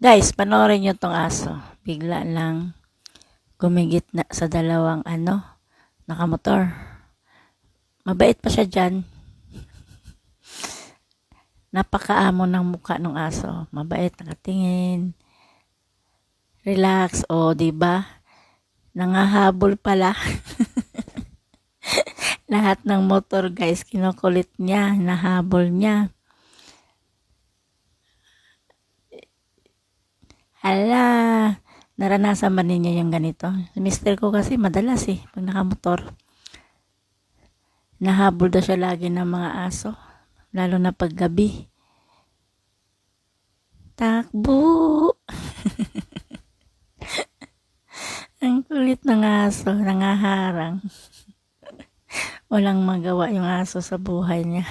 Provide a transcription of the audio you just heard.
Guys, panoorin nyo tong aso. Bigla lang gumigit na sa dalawang nakamotor. Mabait pa siya dyan. Napakaamo ng mukha ng aso. Mabait, nakatingin. Relax, o diba? Nangahabol pala. Lahat ng motor guys, kinukulit niya, nahabol niya. Hala, naranasan ba ninyo yung ganito? Mister ko kasi madalas pag nakamotor. Nahabol daw siya lagi ng mga aso, lalo na pag gabi. Takbo! Ang kulit ng aso, nangaharang. Walang magawa yung aso sa buhay niya.